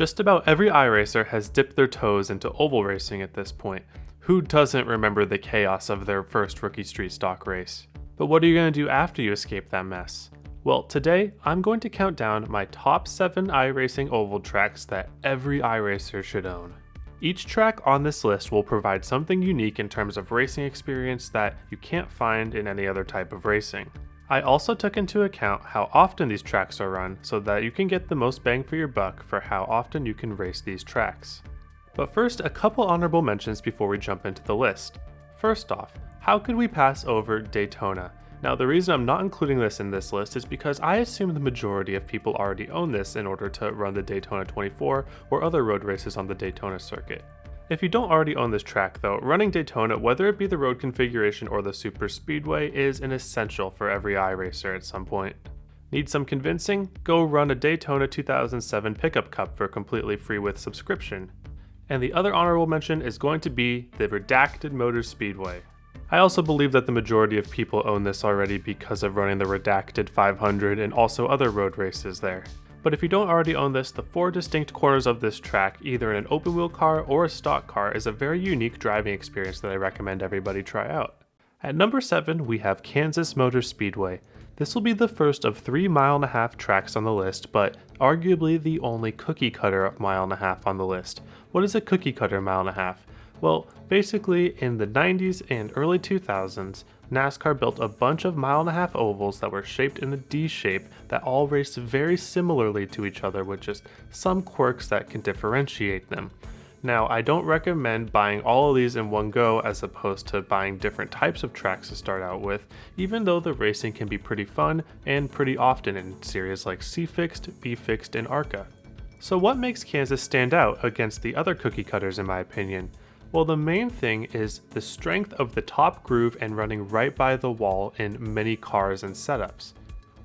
Just about every iRacer has dipped their toes into oval racing at this point. Who doesn't remember the chaos of their first rookie street stock race? But what are you going to do after you escape that mess? Well, today I'm going to count down my top 7 iRacing oval tracks that every iRacer should own. Each track on this list will provide something unique in terms of racing experience that you can't find in any other type of racing. I also took into account how often these tracks are run so that you can get the most bang for your buck for how often you can race these tracks. But first, a couple honorable mentions before we jump into the list. First off, how could we pass over Daytona? Now, the reason I'm not including this in this list is because I assume the majority of people already own this in order to run the Daytona 24 or other road races on the Daytona circuit. If you don't already own this track though, running Daytona, whether it be the road configuration or the super speedway, is an essential for every iRacer at some point. Need some convincing? Go run a Daytona 2007 Pickup Cup for completely free with subscription. And the other honorable mention is going to be the Redacted Motor Speedway. I also believe that the majority of people own this already because of running the Redacted 500 and also other road races there. But if you don't already own this, the 4 distinct corners of this track, either in an open wheel car or a stock car, is a very unique driving experience that I recommend everybody try out. At number 7, we have Kansas Motor Speedway. This will be the first of 3 mile-and-a-half tracks on the list, but arguably the only cookie cutter mile-and-a-half on the list. What is a cookie cutter mile-and-a-half? Well, basically in the 90s and early 2000s, NASCAR built a bunch of mile-and-a-half ovals that were shaped in a D shape that all raced very similarly to each other with just some quirks that can differentiate them. Now, I don't recommend buying all of these in one go as opposed to buying different types of tracks to start out with, even though the racing can be pretty fun and pretty often in series like C-Fixed, B-Fixed, and ARCA. So what makes Kansas stand out against the other cookie cutters in my opinion? Well, the main thing is the strength of the top groove and running right by the wall in many cars and setups.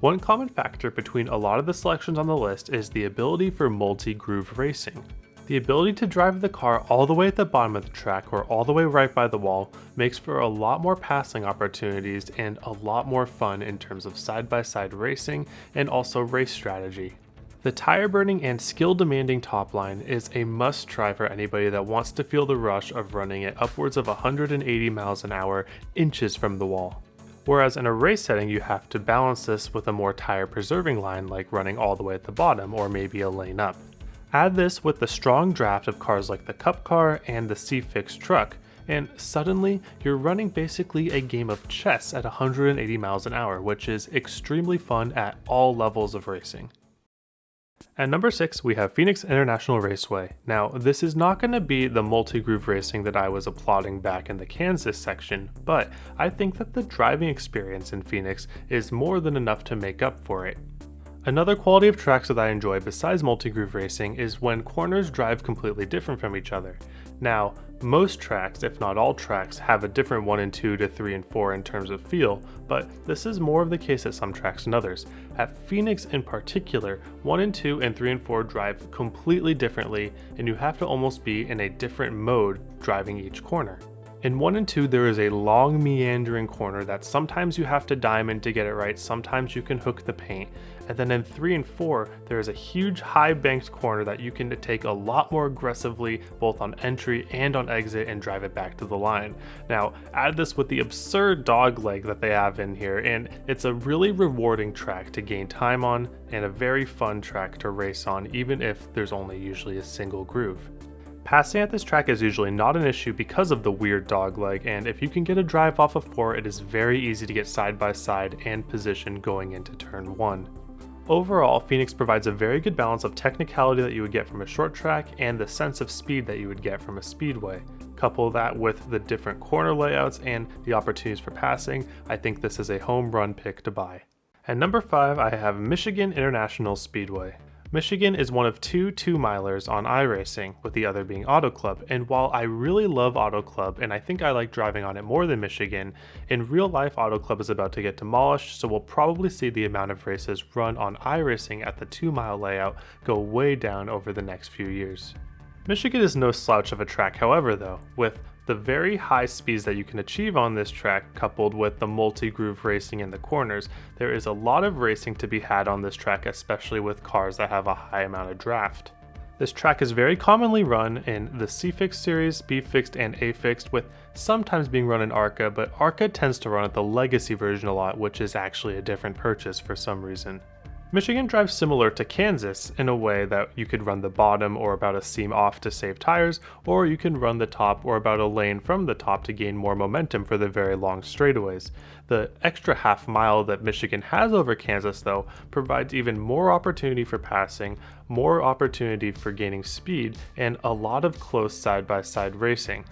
One common factor between a lot of the selections on the list is the ability for multi-groove racing. The ability to drive the car all the way at the bottom of the track or all the way right by the wall makes for a lot more passing opportunities and a lot more fun in terms of side-by-side racing and also race strategy. The tire burning and skill demanding top line is a must try for anybody that wants to feel the rush of running at upwards of 180 miles an hour inches from the wall. Whereas in a race setting you have to balance this with a more tire preserving line like running all the way at the bottom or maybe a lane up. Add this with the strong draft of cars like the Cup Car and the C-Fix truck, and suddenly you're running basically a game of chess at 180 miles an hour, which is extremely fun at all levels of racing. At number 6, we have Phoenix International Raceway. Now, this is not going to be the multi-groove racing that I was applauding back in the Kansas section, but I think that the driving experience in Phoenix is more than enough to make up for it. Another quality of tracks that I enjoy besides multi-groove racing is when corners drive completely different from each other. Now, most tracks, if not all tracks, have a different 1 and 2 to 3 and 4 in terms of feel, but this is more of the case at some tracks than others. At Phoenix in particular, 1 and 2 and 3 and 4 drive completely differently, and you have to almost be in a different mode driving each corner. In 1 and 2, there is a long meandering corner that sometimes you have to diamond to get it right, sometimes you can hook the paint. And then in 3 and 4, there is a huge high banked corner that you can take a lot more aggressively both on entry and on exit and drive it back to the line. Now, add this with the absurd dog leg that they have in here, and it's a really rewarding track to gain time on and a very fun track to race on, even if there's only usually a single groove. Passing at this track is usually not an issue because of the weird dog leg, and if you can get a drive off of 4, it is very easy to get side by side and position going into turn 1. Overall, Phoenix provides a very good balance of technicality that you would get from a short track and the sense of speed that you would get from a speedway. Couple that with the different corner layouts and the opportunities for passing, I think this is a home run pick to buy. At number 5, I have Michigan International Speedway. Michigan is one of 2 2-milers on iRacing, with the other being Auto Club, and while I really love Auto Club and I think I like driving on it more than Michigan, in real life Auto Club is about to get demolished, so we'll probably see the amount of races run on iRacing at the 2-mile layout go way down over the next few years. Michigan is no slouch of a track, however, though, with the very high speeds that you can achieve on this track coupled with the multi-groove racing in the corners. There is a lot of racing to be had on this track, especially with cars that have a high amount of draft. This track is very commonly run in the C-Fixed series, B-Fixed, and A-Fixed, with sometimes being run in ARCA, but ARCA tends to run at the Legacy version a lot, which is actually a different purchase for some reason. Michigan drives similar to Kansas in a way that you could run the bottom or about a seam off to save tires, or you can run the top or about a lane from the top to gain more momentum for the very long straightaways. The extra half mile that Michigan has over Kansas, though, provides even more opportunity for passing, more opportunity for gaining speed, and a lot of close side-by-side racing.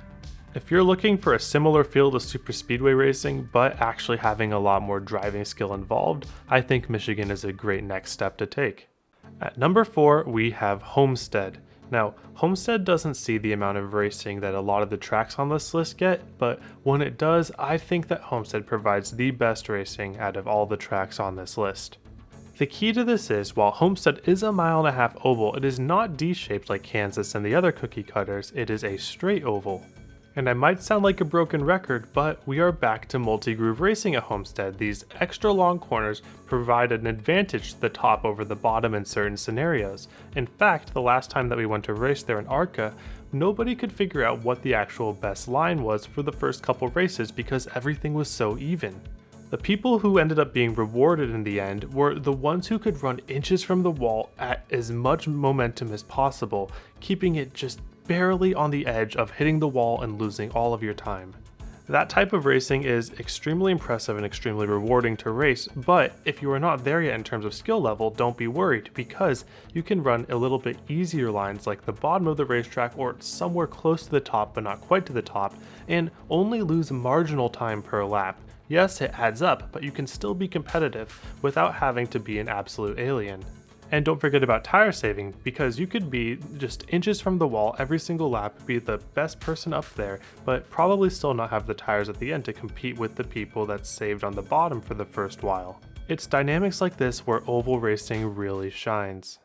If you're looking for a similar feel to super speedway racing, but actually having a lot more driving skill involved, I think Michigan is a great next step to take. At number 4, we have Homestead. Now, Homestead doesn't see the amount of racing that a lot of the tracks on this list get, but when it does, I think that Homestead provides the best racing out of all the tracks on this list. The key to this is, while Homestead is a 1.5 mile oval, it is not D-shaped like Kansas and the other cookie cutters, it is a straight oval. And I might sound like a broken record, but we are back to multi-groove racing at Homestead. These extra long corners provide an advantage to the top over the bottom in certain scenarios. In fact, the last time that we went to race there in ARCA, nobody could figure out what the actual best line was for the first couple races because everything was so even. The people who ended up being rewarded in the end were the ones who could run inches from the wall at as much momentum as possible, keeping it just barely on the edge of hitting the wall and losing all of your time. That type of racing is extremely impressive and extremely rewarding to race, but if you are not there yet in terms of skill level, don't be worried because you can run a little bit easier lines like the bottom of the racetrack or somewhere close to the top but not quite to the top, and only lose marginal time per lap. Yes, it adds up, but you can still be competitive without having to be an absolute alien. And don't forget about tire saving, because you could be just inches from the wall every single lap, be the best person up there, but probably still not have the tires at the end to compete with the people that saved on the bottom for the first while. It's dynamics like this where oval racing really shines.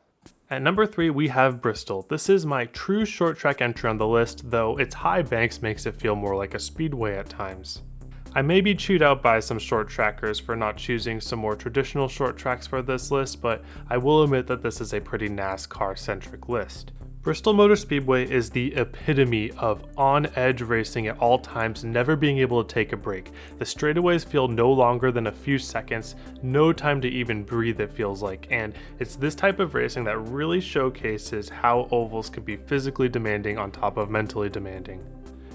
At number 3, we have Bristol. This is my true short track entry on the list, though its high banks makes it feel more like a speedway at times. I may be chewed out by some short trackers for not choosing some more traditional short tracks for this list, but I will admit that this is a pretty NASCAR-centric list. Bristol Motor Speedway is the epitome of on-edge racing at all times, never being able to take a break. The straightaways feel no longer than a few seconds, no time to even breathe it feels like, and it's this type of racing that really showcases how ovals can be physically demanding on top of mentally demanding.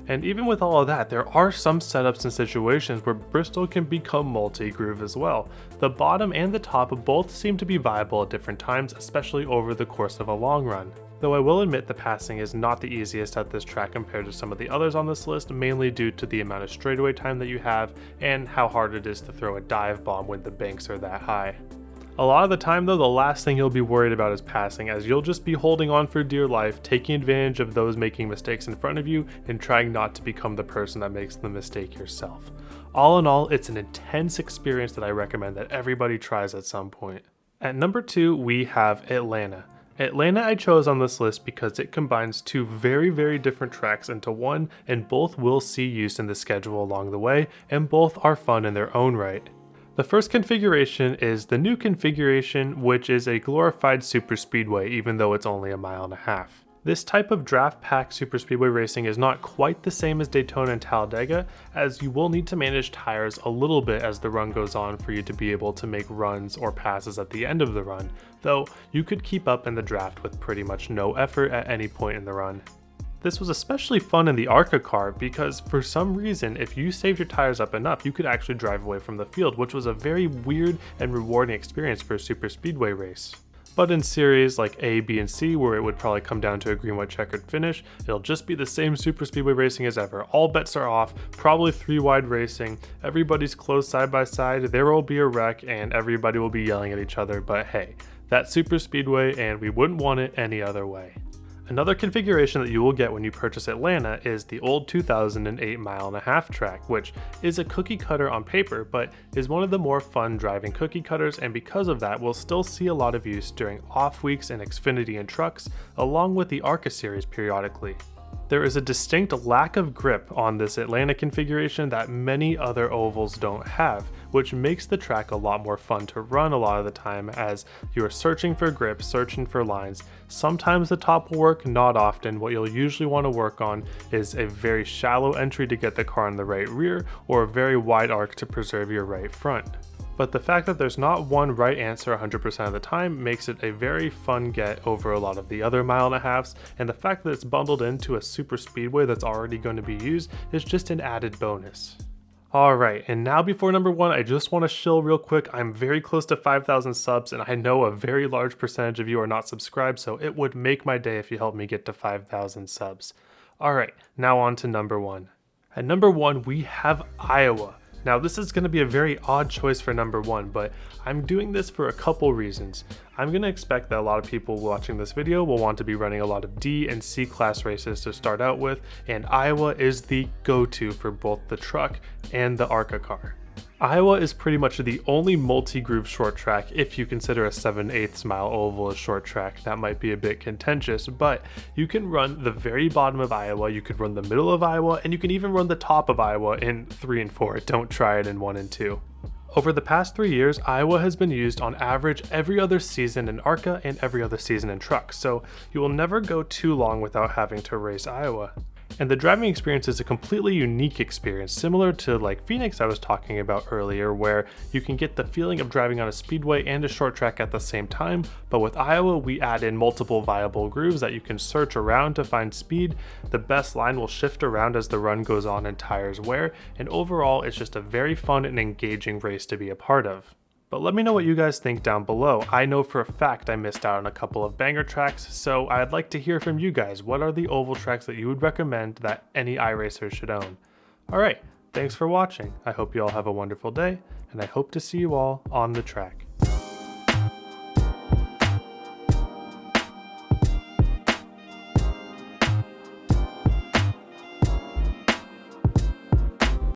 And even with all of that, there are some setups and situations where Bristol can become multi-groove as well. The bottom and the top both seem to be viable at different times, especially over the course of a long run. Though I will admit the passing is not the easiest at this track compared to some of the others on this list, mainly due to the amount of straightaway time that you have and how hard it is to throw a dive bomb when the banks are that high. A lot of the time though, the last thing you'll be worried about is passing, as you'll just be holding on for dear life, taking advantage of those making mistakes in front of you and trying not to become the person that makes the mistake yourself. All in all, it's an intense experience that I recommend that everybody tries at some point. At number 2, we have Atlanta. Atlanta I chose on this list because it combines two very different tracks into one, and both will see use in the schedule along the way, and both are fun in their own right. The first configuration is the new configuration, which is a glorified super speedway even though it's only a 1.5 miles. This type of draft pack super speedway racing is not quite the same as Daytona and Talladega, as you will need to manage tires a little bit as the run goes on for you to be able to make runs or passes at the end of the run, though you could keep up in the draft with pretty much no effort at any point in the run. This was especially fun in the ARCA car because for some reason, if you saved your tires up enough, you could actually drive away from the field, which was a very weird and rewarding experience for a super speedway race. But in series like A, B, and C, where it would probably come down to a green-white checkered finish, it'll just be the same super speedway racing as ever. All bets are off, probably 3-wide racing, everybody's close side by side, there will be a wreck, and everybody will be yelling at each other, but hey, that's super speedway and we wouldn't want it any other way. Another configuration that you will get when you purchase Atlanta is the old 2008 1.5 mile track, which is a cookie cutter on paper, but is one of the more fun driving cookie cutters, and because of that will still see a lot of use during off weeks in Xfinity and trucks, along with the ARCA series periodically. There is a distinct lack of grip on this Atlanta configuration that many other ovals don't have, which makes the track a lot more fun to run a lot of the time as you're searching for grip, searching for lines. Sometimes the top will work, not often. What you'll usually want to work on is a very shallow entry to get the car in the right rear, or a very wide arc to preserve your right front. But the fact that there's not one right answer 100% of the time makes it a very fun get over a lot of the other 1.5 miles, and the fact that it's bundled into a super speedway that's already going to be used is just an added bonus. Alright, and now before number 1, I just want to shill real quick. I'm very close to 5,000 subs, and I know a very large percentage of you are not subscribed, so it would make my day if you helped me get to 5,000 subs. Alright, now on to number 1. At number 1, we have Iowa. Now this is going to be a very odd choice for number 1, but I'm doing this for a couple reasons. I'm going to expect that a lot of people watching this video will want to be running a lot of D and C class races to start out with, and Iowa is the go-to for both the truck and the ARCA car. Iowa is pretty much the only multi-groove short track if you consider a 7/8 mile oval a short track. That might be a bit contentious, but you can run the very bottom of Iowa, you could run the middle of Iowa, and you can even run the top of Iowa in 3 and 4. Don't try it in 1 and 2. Over the past 3 years, Iowa has been used on average every other season in ARCA and every other season in truck, so you will never go too long without having to race Iowa. And the driving experience is a completely unique experience, similar to like Phoenix I was talking about earlier, where you can get the feeling of driving on a speedway and a short track at the same time, but with Iowa we add in multiple viable grooves that you can search around to find speed. The best line will shift around as the run goes on and tires wear, and overall it's just a very fun and engaging race to be a part of. But let me know what you guys think down below. I know for a fact I missed out on a couple of banger tracks, so I'd like to hear from you guys. What are the oval tracks that you would recommend that any iRacer should own? Alright, thanks for watching. I hope you all have a wonderful day, and I hope to see you all on the track.